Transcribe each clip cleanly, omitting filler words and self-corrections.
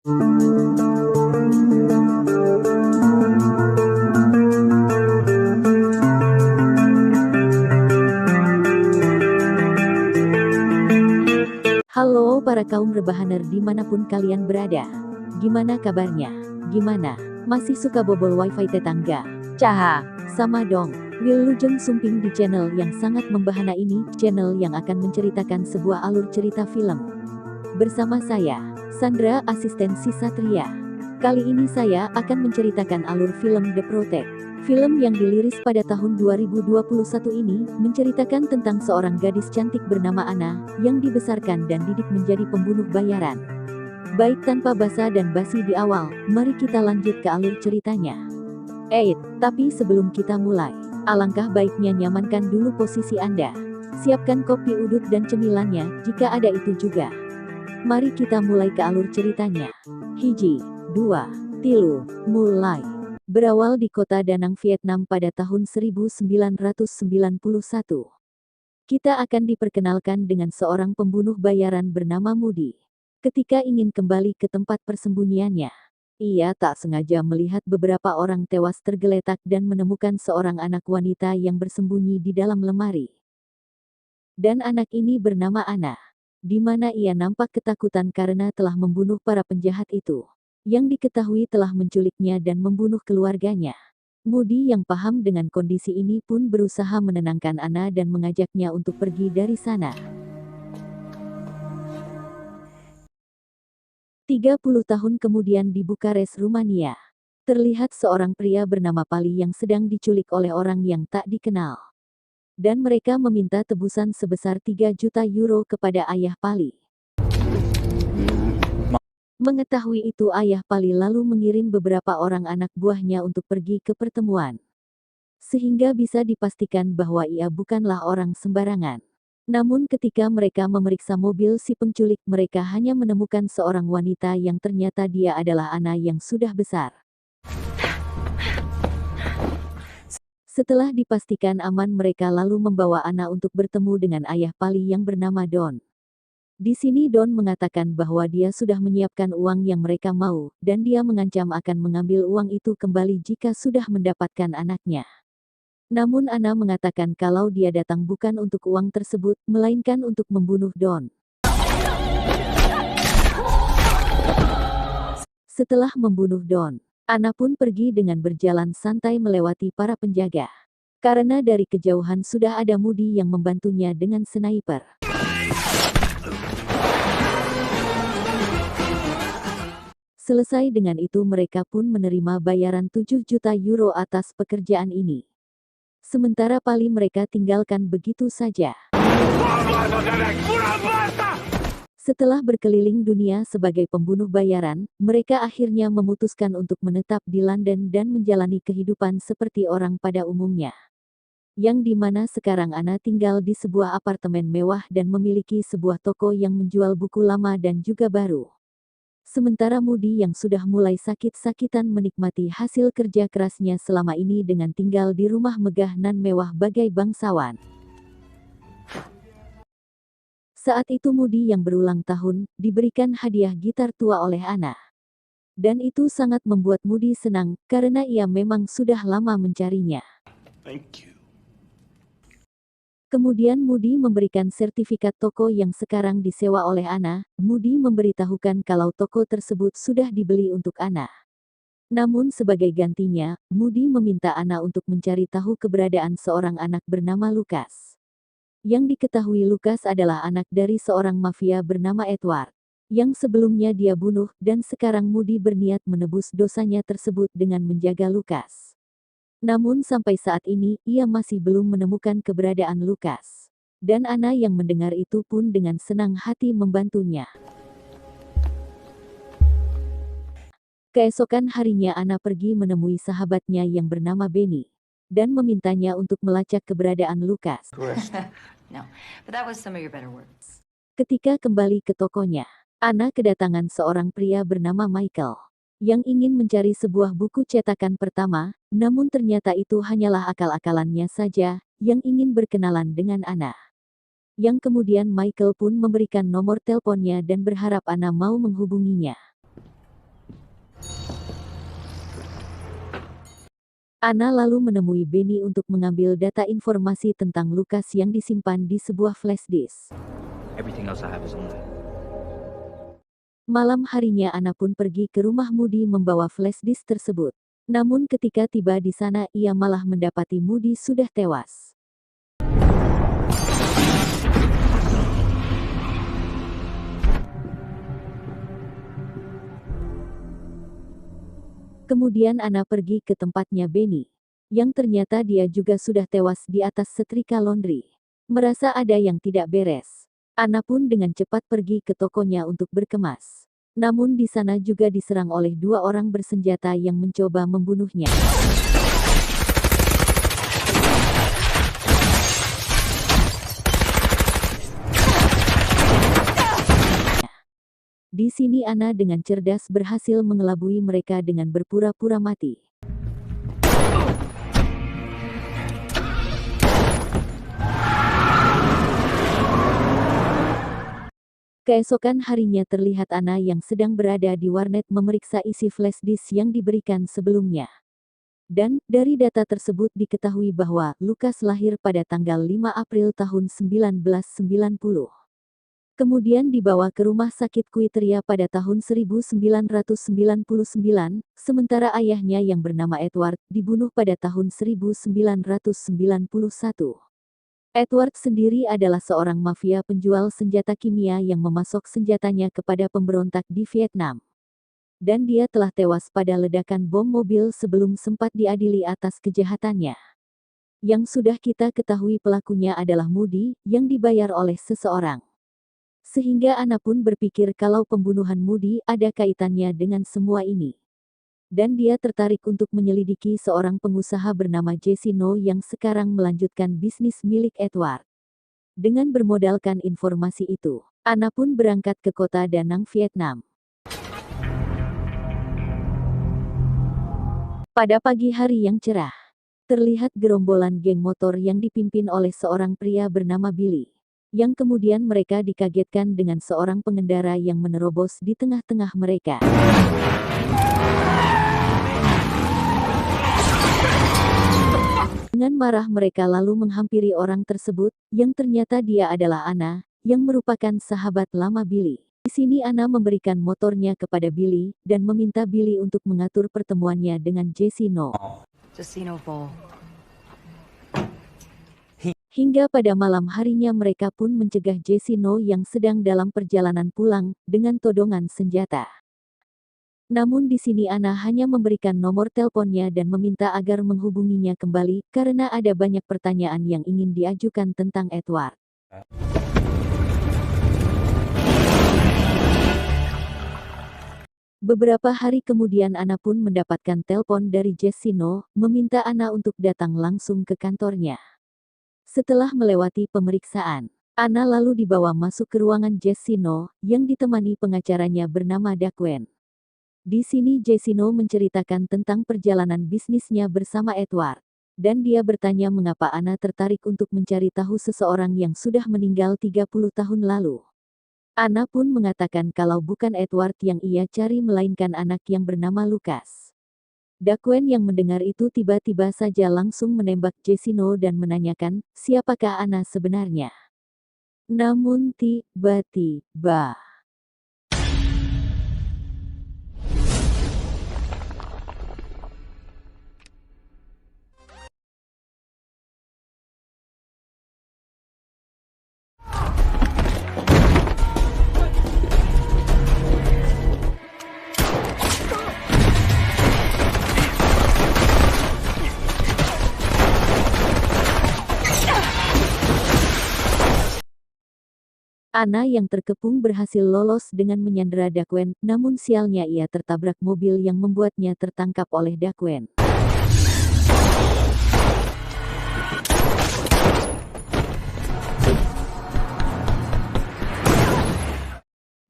Halo para kaum rebahaner dimanapun kalian berada. Gimana kabarnya? Gimana? Masih suka bobol wifi tetangga? Caha, sama dong. Wilujeng Sumping di channel yang sangat membahana ini, channel yang akan menceritakan sebuah alur cerita film. Bersama saya, Sandra Asistensi Satria. Kali ini saya akan menceritakan alur film The Protect. Film yang diliris pada tahun 2021 ini menceritakan tentang seorang gadis cantik bernama Anna yang dibesarkan dan didik menjadi pembunuh bayaran. Baik tanpa basa dan basi di awal, mari kita lanjut ke alur ceritanya. Tapi sebelum kita mulai, alangkah baiknya nyamankan dulu posisi Anda. Siapkan kopi udut dan cemilannya jika ada itu juga. Mari kita mulai ke alur ceritanya. Hiji, dua, tilu, mulai. Berawal di kota Danang, Vietnam pada tahun 1991. Kita akan diperkenalkan dengan seorang pembunuh bayaran bernama Moody. Ketika ingin kembali ke tempat persembunyiannya, ia tak sengaja melihat beberapa orang tewas tergeletak dan menemukan seorang anak wanita yang bersembunyi di dalam lemari. Dan anak ini bernama Anna, di mana ia nampak ketakutan karena telah membunuh para penjahat itu, yang diketahui telah menculiknya dan membunuh keluarganya. Moody yang paham dengan kondisi ini pun berusaha menenangkan Anna dan mengajaknya untuk pergi dari sana. 30 tahun kemudian di Bukares, Rumania, terlihat seorang pria bernama Pali yang sedang diculik oleh orang yang tak dikenal. Dan mereka meminta tebusan sebesar 3 juta euro kepada ayah Pali. Mengetahui itu ayah Pali lalu mengirim beberapa orang anak buahnya untuk pergi ke pertemuan. Sehingga bisa dipastikan bahwa ia bukanlah orang sembarangan. Namun ketika mereka memeriksa mobil si penculik, mereka hanya menemukan seorang wanita yang ternyata dia adalah Anna yang sudah besar. Setelah dipastikan aman, mereka lalu membawa Anna untuk bertemu dengan ayah Pali yang bernama Don. Di sini Don mengatakan bahwa dia sudah menyiapkan uang yang mereka mau, dan dia mengancam akan mengambil uang itu kembali jika sudah mendapatkan anaknya. Namun Anna mengatakan kalau dia datang bukan untuk uang tersebut, melainkan untuk membunuh Don. Setelah membunuh Don, Anna pun pergi dengan berjalan santai melewati para penjaga. Karena dari kejauhan sudah ada Moody yang membantunya dengan sniper. Selesai dengan itu mereka pun menerima bayaran 7 juta euro atas pekerjaan ini. Sementara Pali mereka tinggalkan begitu saja. Setelah berkeliling dunia sebagai pembunuh bayaran, mereka akhirnya memutuskan untuk menetap di London dan menjalani kehidupan seperti orang pada umumnya. Yang dimana sekarang Anna tinggal di sebuah apartemen mewah dan memiliki sebuah toko yang menjual buku lama dan juga baru. Sementara Moody yang sudah mulai sakit-sakitan menikmati hasil kerja kerasnya selama ini dengan tinggal di rumah megah nan mewah bagai bangsawan. Saat itu Moody yang berulang tahun, diberikan hadiah gitar tua oleh Anna. Dan itu sangat membuat Moody senang, karena ia memang sudah lama mencarinya. Thank you. Kemudian Moody memberikan sertifikat toko yang sekarang disewa oleh Anna. Moody memberitahukan kalau toko tersebut sudah dibeli untuk Anna. Namun sebagai gantinya, Moody meminta Anna untuk mencari tahu keberadaan seorang anak bernama Lucas. Yang diketahui Lucas adalah anak dari seorang mafia bernama Edward, yang sebelumnya dia bunuh, dan sekarang Moody berniat menebus dosanya tersebut dengan menjaga Lucas. Namun sampai saat ini, ia masih belum menemukan keberadaan Lucas. Dan Anna yang mendengar itu pun dengan senang hati membantunya. Keesokan harinya Anna pergi menemui sahabatnya yang bernama Benny, dan memintanya untuk melacak keberadaan Lucas. No, but that was some of your better words. Ketika kembali ke tokonya, Anna kedatangan seorang pria bernama Michael, yang ingin mencari sebuah buku cetakan pertama, namun ternyata itu hanyalah akal-akalannya saja, yang ingin berkenalan dengan Anna. Yang kemudian Michael pun memberikan nomor teleponnya dan berharap Anna mau menghubunginya. Anna lalu menemui Benny untuk mengambil data informasi tentang Lucas yang disimpan di sebuah flash disk. Everything else I have is online. Malam harinya Anna pun pergi ke rumah Moody membawa flash disk tersebut. Namun ketika tiba di sana ia malah mendapati Moody sudah tewas. Kemudian Anna pergi ke tempatnya Benny, yang ternyata dia juga sudah tewas di atas setrika laundry. Merasa ada yang tidak beres, Anna pun dengan cepat pergi ke tokonya untuk berkemas. Namun di sana juga diserang oleh 2 orang bersenjata yang mencoba membunuhnya. Di sini Anna dengan cerdas berhasil mengelabui mereka dengan berpura-pura mati. Keesokan harinya terlihat Anna yang sedang berada di warnet memeriksa isi flash disk yang diberikan sebelumnya. Dan, dari data tersebut diketahui bahwa Lucas lahir pada tanggal 5 April tahun 1990. Kemudian dibawa ke rumah sakit Quiteria pada tahun 1999, sementara ayahnya yang bernama Edward dibunuh pada tahun 1991. Edward sendiri adalah seorang mafia penjual senjata kimia yang memasok senjatanya kepada pemberontak di Vietnam. Dan dia telah tewas pada ledakan bom mobil sebelum sempat diadili atas kejahatannya. Yang sudah kita ketahui pelakunya adalah Moody, yang dibayar oleh seseorang. Sehingga Anna pun berpikir kalau pembunuhan Moody ada kaitannya dengan semua ini. Dan dia tertarik untuk menyelidiki seorang pengusaha bernama Jesse No yang sekarang melanjutkan bisnis milik Edward. Dengan bermodalkan informasi itu, Anna pun berangkat ke kota Da Nang, Vietnam. Pada pagi hari yang cerah, terlihat gerombolan geng motor yang dipimpin oleh seorang pria bernama Billy. Yang kemudian mereka dikagetkan dengan seorang pengendara yang menerobos di tengah-tengah mereka. Dengan marah mereka lalu menghampiri orang tersebut, yang ternyata dia adalah Anna, yang merupakan sahabat lama Billy. Di sini Anna memberikan motornya kepada Billy, dan meminta Billy untuk mengatur pertemuannya dengan Jesse No. Hingga pada malam harinya mereka pun mencegah Jesse No yang sedang dalam perjalanan pulang, dengan todongan senjata. Namun di sini Anna hanya memberikan nomor teleponnya dan meminta agar menghubunginya kembali, karena ada banyak pertanyaan yang ingin diajukan tentang Edward. Beberapa hari kemudian Anna pun mendapatkan telepon dari Jesse No, meminta Anna untuk datang langsung ke kantornya. Setelah melewati pemeriksaan, Anna lalu dibawa masuk ke ruangan Jesse No, yang ditemani pengacaranya bernama Daquen. Di sini Jesse No menceritakan tentang perjalanan bisnisnya bersama Edward. Dan dia bertanya mengapa Anna tertarik untuk mencari tahu seseorang yang sudah meninggal 30 tahun lalu. Anna pun mengatakan kalau bukan Edward yang ia cari melainkan anak yang bernama Lucas. Daquen yang mendengar itu tiba-tiba saja langsung menembak Jesse No dan menanyakan, siapakah Anna sebenarnya. Namun tiba-tiba Anna yang terkepung berhasil lolos dengan menyandera Daquen, namun sialnya ia tertabrak mobil yang membuatnya tertangkap oleh Daquen.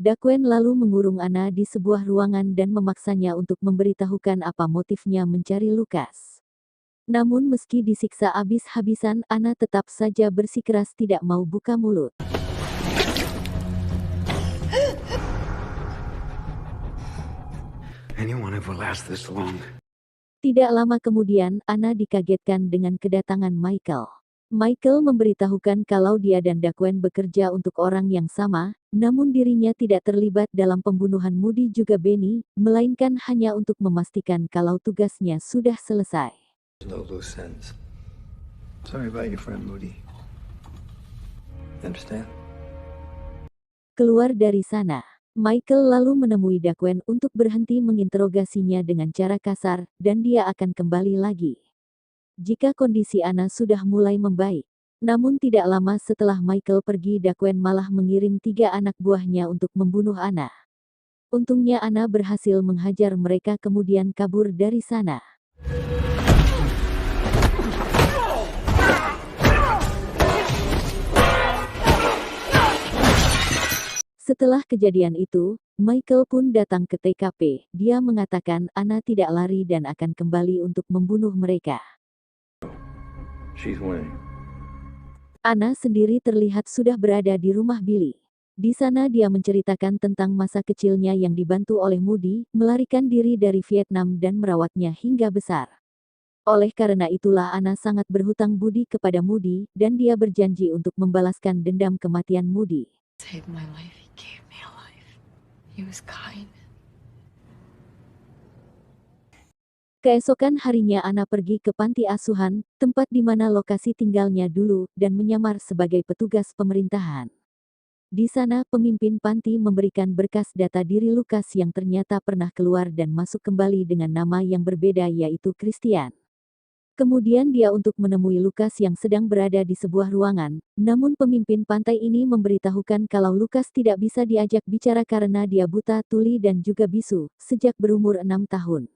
Daquen lalu mengurung Anna di sebuah ruangan dan memaksanya untuk memberitahukan apa motifnya mencari Lucas. Namun meski disiksa habis-habisan, Anna tetap saja bersikeras tidak mau buka mulut. Anyone ever last this long? Tidak lama kemudian, Anna dikagetkan dengan kedatangan Michael. Michael memberitahukan kalau dia dan Daquan bekerja untuk orang yang sama, namun dirinya tidak terlibat dalam pembunuhan Moody juga Benny, melainkan hanya untuk memastikan kalau tugasnya sudah selesai. No loose ends. Sorry about your friend Moody. Understand? Keluar dari sana, Michael lalu menemui Daquan untuk berhenti menginterogasinya dengan cara kasar, dan dia akan kembali lagi jika kondisi Anna sudah mulai membaik. Namun tidak lama setelah Michael pergi, Daquan malah mengirim 3 anak buahnya untuk membunuh Anna. Untungnya Anna berhasil menghajar mereka kemudian kabur dari sana. Setelah kejadian itu, Michael pun datang ke TKP. Dia mengatakan Anna tidak lari dan akan kembali untuk membunuh mereka. She's winning. Anna sendiri terlihat sudah berada di rumah Billy. Di sana dia menceritakan tentang masa kecilnya yang dibantu oleh Moody, melarikan diri dari Vietnam dan merawatnya hingga besar. Oleh karena itulah Anna sangat berhutang budi kepada Moody, dan dia berjanji untuk membalaskan dendam kematian Moody. Saved my life. He gave me a life. He was kind. Keesokan harinya Anna pergi ke panti asuhan, tempat di mana lokasi tinggalnya dulu, dan menyamar sebagai petugas pemerintahan. Di sana pemimpin panti memberikan berkas data diri Lucas yang ternyata pernah keluar dan masuk kembali dengan nama yang berbeda yaitu Christian. Kemudian dia untuk menemui Lucas yang sedang berada di sebuah ruangan, namun pemimpin pantai ini memberitahukan kalau Lucas tidak bisa diajak bicara karena dia buta, tuli dan juga bisu, sejak berumur 6 tahun.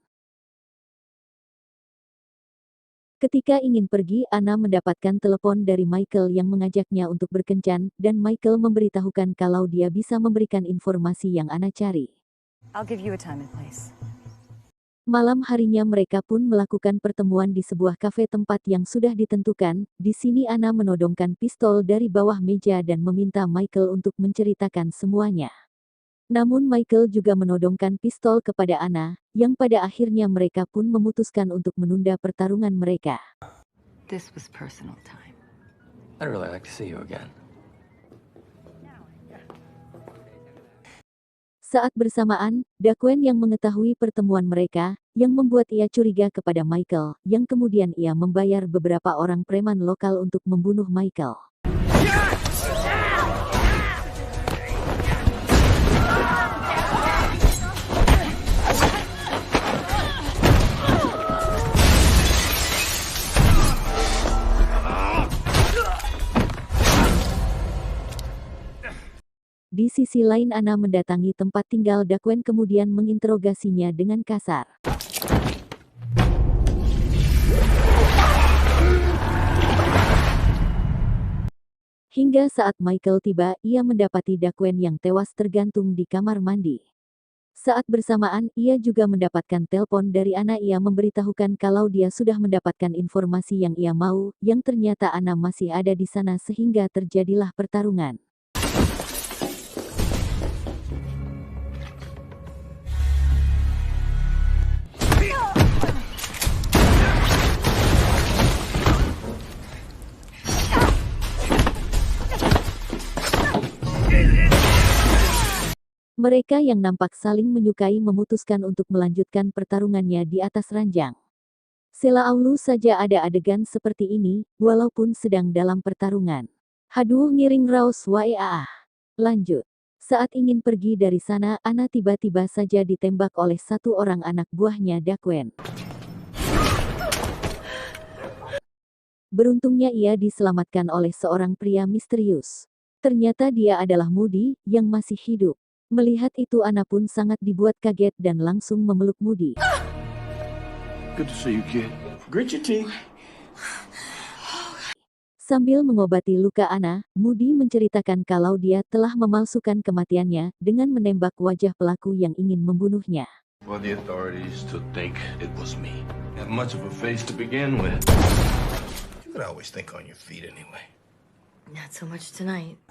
Ketika ingin pergi, Anna mendapatkan telepon dari Michael yang mengajaknya untuk berkencan, dan Michael memberitahukan kalau dia bisa memberikan informasi yang Anna cari. I'll give you a time and place. Malam harinya mereka pun melakukan pertemuan di sebuah kafe tempat yang sudah ditentukan. Di sini Anna menodongkan pistol dari bawah meja dan meminta Michael untuk menceritakan semuanya. Namun Michael juga menodongkan pistol kepada Anna, yang pada akhirnya mereka pun memutuskan untuk menunda pertarungan mereka. This was personal time. I'd really like to see you again. Saat bersamaan, Daquan yang mengetahui pertemuan mereka, yang membuat ia curiga kepada Michael, yang kemudian ia membayar beberapa orang preman lokal untuk membunuh Michael. Di sisi lain Anna mendatangi tempat tinggal Daquan kemudian menginterogasinya dengan kasar. Hingga saat Michael tiba, ia mendapati Daquan yang tewas tergantung di kamar mandi. Saat bersamaan, ia juga mendapatkan telepon dari Anna. Ia memberitahukan kalau dia sudah mendapatkan informasi yang ia mau, yang ternyata Anna masih ada di sana sehingga terjadilah pertarungan. Mereka yang nampak saling menyukai memutuskan untuk melanjutkan pertarungannya di atas ranjang. Selalu saja ada adegan seperti ini, walaupun sedang dalam pertarungan. Haduh ngiring raus wae. Lanjut. Saat ingin pergi dari sana, Anna tiba-tiba saja ditembak oleh satu orang anak buahnya Daquan. Beruntungnya ia diselamatkan oleh seorang pria misterius. Ternyata dia adalah Moody, yang masih hidup. Melihat itu Anna pun sangat dibuat kaget dan langsung memeluk Moody. Good to see you, kid. Grit your teeth. Sambil mengobati luka Anna, Moody menceritakan kalau dia telah memalsukan kematiannya dengan menembak wajah pelaku yang ingin membunuhnya. For the authorities to think it was me. Have much of a face to begin with. You could always think on your feet anyway. Not so much tonight.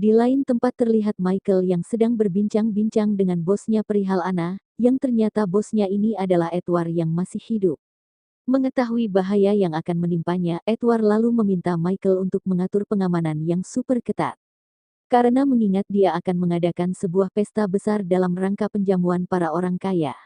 Di lain tempat terlihat Michael yang sedang berbincang-bincang dengan bosnya perihal Anna, yang ternyata bosnya ini adalah Edward yang masih hidup. Mengetahui bahaya yang akan menimpanya, Edward lalu meminta Michael untuk mengatur pengamanan yang super ketat. Karena mengingat dia akan mengadakan sebuah pesta besar dalam rangka penjamuan para orang kaya.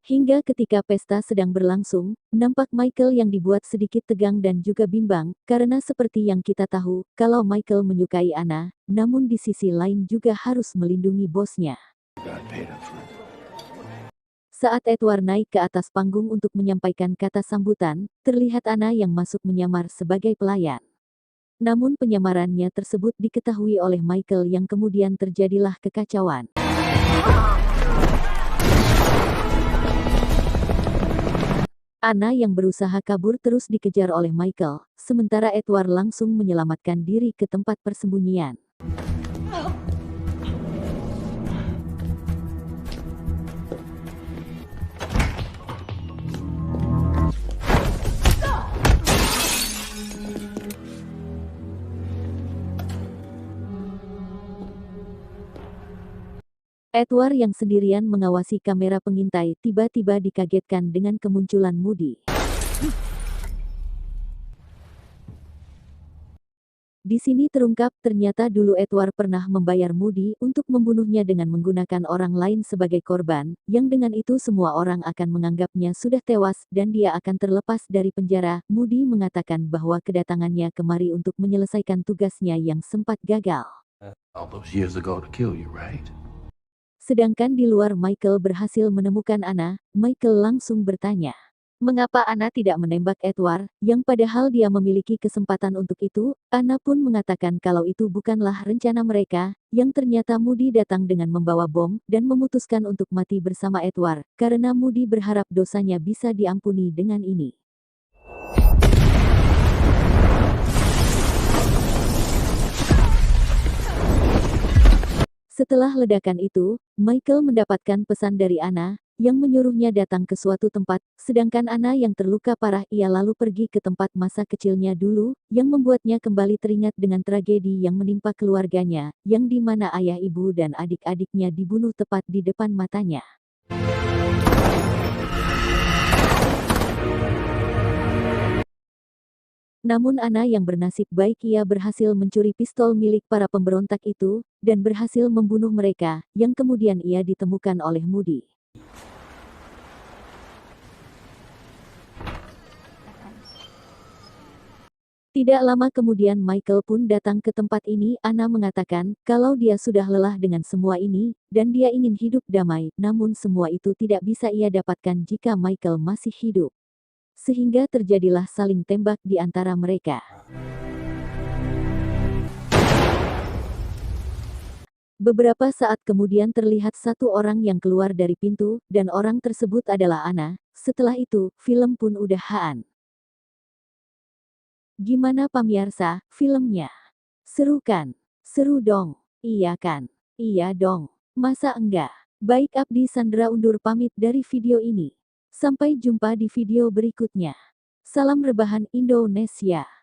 Hingga ketika pesta sedang berlangsung, nampak Michael yang dibuat sedikit tegang dan juga bimbang, karena seperti yang kita tahu, kalau Michael menyukai Anna, namun di sisi lain juga harus melindungi bosnya. Got paid up front. Saat Edward naik ke atas panggung untuk menyampaikan kata sambutan, terlihat Anna yang masuk menyamar sebagai pelayan. Namun penyamarannya tersebut diketahui oleh Michael yang kemudian terjadilah kekacauan. Anna yang berusaha kabur terus dikejar oleh Michael, sementara Edward langsung menyelamatkan diri ke tempat persembunyian. Edward yang sendirian mengawasi kamera pengintai tiba-tiba dikagetkan dengan kemunculan Moody. Di sini terungkap ternyata dulu Edward pernah membayar Moody untuk membunuhnya dengan menggunakan orang lain sebagai korban, yang dengan itu semua orang akan menganggapnya sudah tewas dan dia akan terlepas dari penjara. Moody mengatakan bahwa kedatangannya kemari untuk menyelesaikan tugasnya yang sempat gagal. All those years ago to kill you, right? Sedangkan di luar Michael berhasil menemukan Anna, Michael langsung bertanya, mengapa Anna tidak menembak Edward, yang padahal dia memiliki kesempatan untuk itu. Anna pun mengatakan kalau itu bukanlah rencana mereka, yang ternyata Moody datang dengan membawa bom, dan memutuskan untuk mati bersama Edward, karena Moody berharap dosanya bisa diampuni dengan ini. Setelah ledakan itu, Michael mendapatkan pesan dari Anna, yang menyuruhnya datang ke suatu tempat, sedangkan Anna yang terluka parah ia lalu pergi ke tempat masa kecilnya dulu, yang membuatnya kembali teringat dengan tragedi yang menimpa keluarganya, yang di mana ayah ibu dan adik-adiknya dibunuh tepat di depan matanya. Namun Anna yang bernasib baik ia berhasil mencuri pistol milik para pemberontak itu, dan berhasil membunuh mereka, yang kemudian ia ditemukan oleh Moody. Tidak lama kemudian Michael pun datang ke tempat ini. Anna mengatakan, kalau dia sudah lelah dengan semua ini, dan dia ingin hidup damai, namun semua itu tidak bisa ia dapatkan jika Michael masih hidup. Sehingga terjadilah saling tembak di antara mereka. Beberapa saat kemudian terlihat satu orang yang keluar dari pintu, dan orang tersebut adalah Anna. Setelah itu, film pun udahan. Gimana pamirsa, filmnya? Seru kan? Seru dong. Iya kan? Iya dong. Masa enggak? Baik, Abdi Sandra undur pamit dari video ini. Sampai jumpa di video berikutnya. Salam rebahan Indonesia.